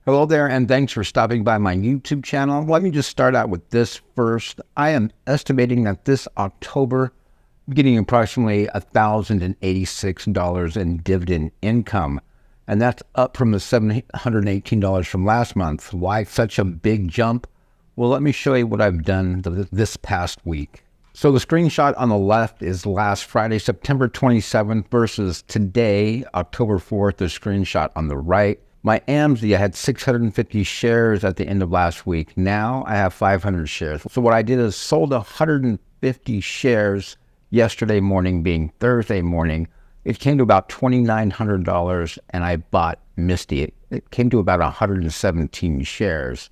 Hello there, and thanks for stopping by my YouTube channel. Let me just start out with this first. I am estimating that this October, I'm getting approximately $1,086 in dividend income, and that's up from the $718 from last month. Why such a big jump? Well, let me show you what I've done this past week. So the screenshot on the left is last Friday, September 27th versus today, October 4th, the screenshot on the right. My Amzy, I had 650 shares at the end of last week. Now I have 500 shares. So what I did is sold 150 shares yesterday morning, being Thursday morning. It came to about $2,900, and I bought Msty. It came to about 117 shares.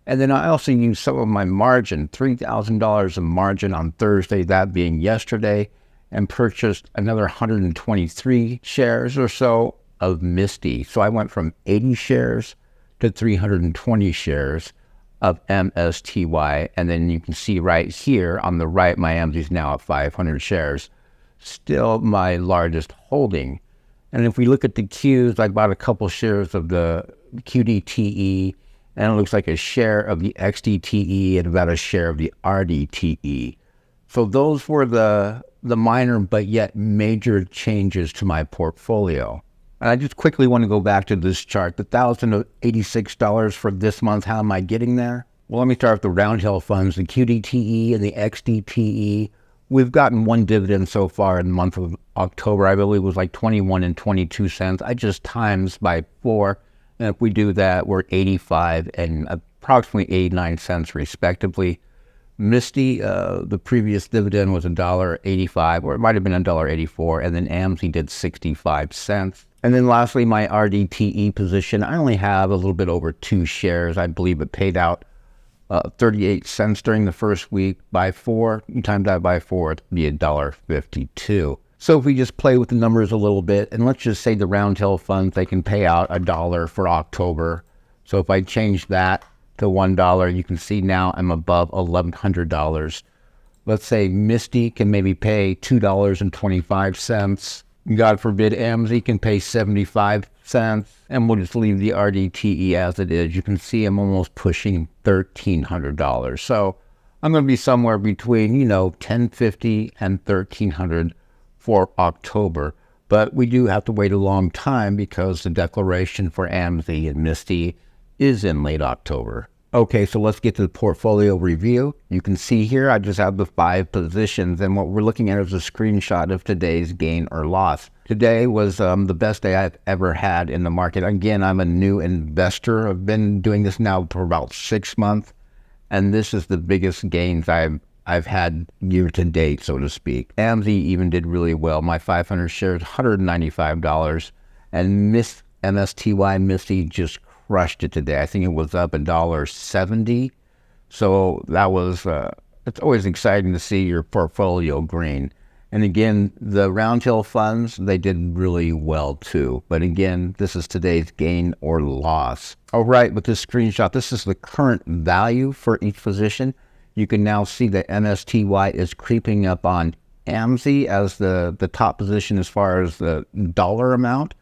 And then I also used some of my margin, $3,000 of margin on Thursday, that being yesterday, and purchased another 123 shares or so of Msty. So I went from 80 shares to 320 shares of MSTY. And then you can see right here on the right, my Amzy is now at 500 shares. Still my largest holding. And if we look at the Qs, I bought a couple shares of the QDTE, and it looks like a share of the XDTE and about a share of the RDTE. So those were the minor but yet major changes to my portfolio. And I just quickly want to go back to this chart, the $1,086 for this month. How am I getting there? Well, let me start with the Roundhill funds, the QDTE and the XDTE. We've gotten one dividend so far in the month of October. I believe it was like 21 and 22 cents. I just times by 4. And if we do that, we're 85 and approximately 89 cents respectively. Msty, the previous dividend was $1.85, or it might have been $1.84, and then Amzy did 65 cents. And then lastly, my RDTE position, I only have a little bit over 2 shares. I believe it paid out 38 cents during the first week. By 4, you times that by 4, it'd be $1.52. So if we just play with the numbers a little bit, and let's just say the Roundhill funds, they can pay out $1 for October. So if I change that to $1, you can see now I'm above $1,100. Let's say Msty can maybe pay $2.25. God forbid Amzy can pay 75 cents. And we'll just leave the RDTE as it is. You can see I'm almost pushing $1,300. So I'm going to be somewhere between, $1,050 and $1,300 for October. But we do have to wait a long time because the declaration for Amzy and Msty is in late October. Okay, so let's get to the portfolio review. You can see here I just have the 5 positions, and what we're looking at is a screenshot of today's gain or loss. Today was the best day I've ever had in the market. Again, I'm a new investor. I've been doing this now for about 6 months, and this is the biggest gains I've had year to date, so to speak. Amzy even did really well. My 500 shares, $195, and MSTY Msty just crushed it today. I think it was up $1.70. So that was, it's always exciting to see your portfolio green. And again, the Roundhill funds, they did really well too. But again, this is today's gain or loss. All right, with this screenshot, this is the current value for each position. You can now see that MSTY is creeping up on Amzy as the top position as far as the dollar amount.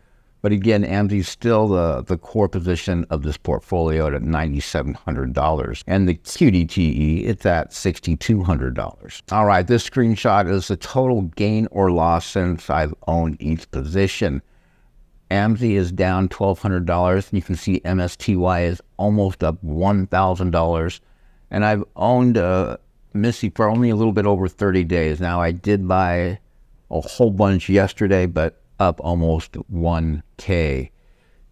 But again, Amzy is still the core position of this portfolio at $9,700. And the QDTE, it's at $6,200. All right, this screenshot is the total gain or loss since I've owned each position. Amzy is down $1,200. You can see MSTY is almost up $1,000. And I've owned Msty for only a little bit over 30 days. Now, I did buy a whole bunch yesterday, but up almost 1K.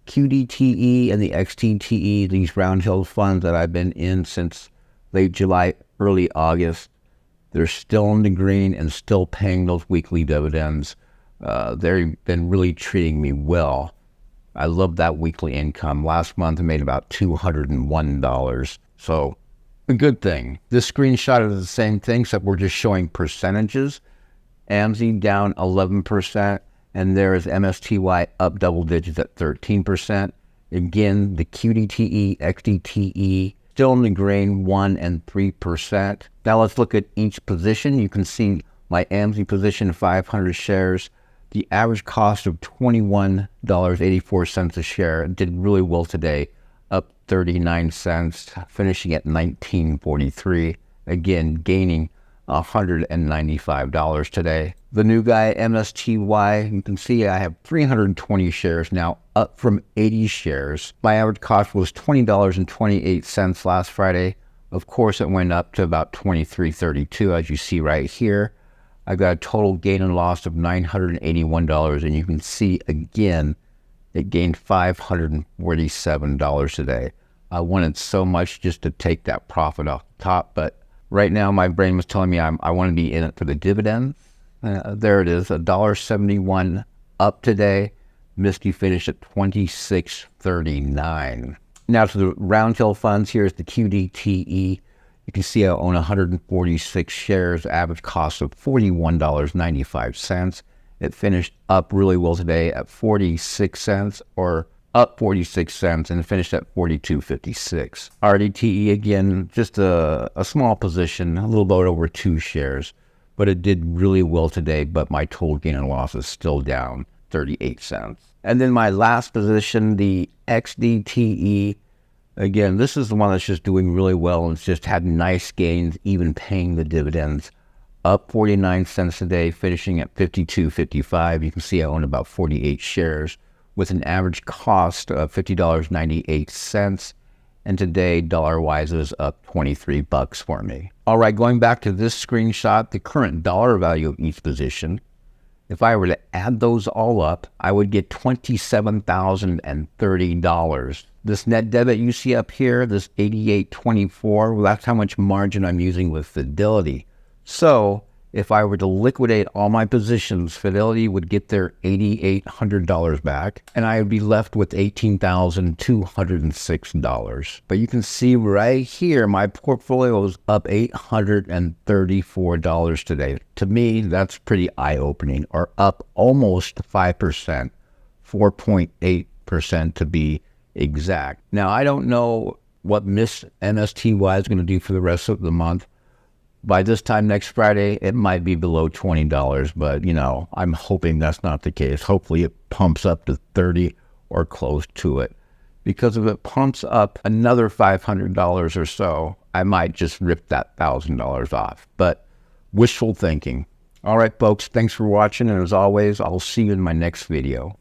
QDTE and the XDTE, these Roundhill funds that I've been in since late July, early August, they're still in the green and still paying those weekly dividends. They've been really treating me well. I love that weekly income. Last month I made about $201. So a good thing. This screenshot is the same thing, except we're just showing percentages. Amzy down 11%. And there is MSTY up double digits at 13%. Again, the QDTE, XDTE, still in the green, 1% and 3%. Now let's look at each position. You can see my Amzy position, 500 shares. The average cost of $21.84 a share. Did really well today. up 39 cents, finishing at 19.43. Again, gaining $195 today. The new guy, MSTY, you can see I have 320 shares now, up from 80 shares. My average cost was $20.28 last Friday. Of course, it went up to about $23.32, as you see right here. I got a total gain and loss of $981, and you can see again, it gained $547 today. I wanted so much just to take that profit off the top, but right now my brain was telling me I want to be in it for the dividends. There it is, $1.71 up today. Msty finished at $26.39. Now to the round tail funds, here's the QDTE. You can see I own 146 shares, average cost of $41.95. It finished up really well today at 46 cents, or up 46 cents, and it finished at 42.56. RDTE, again, just a small position, a little bit over 2 shares, but it did really well today, but my total gain and loss is still down 38 cents. And then my last position, the XDTE, again, this is the one that's just doing really well and it's just had nice gains, even paying the dividends. Up 49 cents today, finishing at 52.55. You can see I own about 48 shares with an average cost of $50.98. And today, dollar-wise, is up 23 bucks for me. All right, going back to this screenshot, the current dollar value of each position, if I were to add those all up, I would get $27,030. This net debit you see up here, this 88.24, well, that's how much margin I'm using with Fidelity. So if I were to liquidate all my positions, Fidelity would get their $8,800 back, and I would be left with $18,206. But you can see right here, my portfolio is up $834 today. To me, that's pretty eye-opening, or up almost 5%, 4.8% to be exact. Now, I don't know what MSTY is going to do for the rest of the month. By this time next Friday, it might be below $20, but, you know, I'm hoping that's not the case. Hopefully it pumps up to 30 or close to it. Because if it pumps up another $500 or so, I might just rip that $1,000 off. But wishful thinking. All right, folks, thanks for watching, and as always, I'll see you in my next video.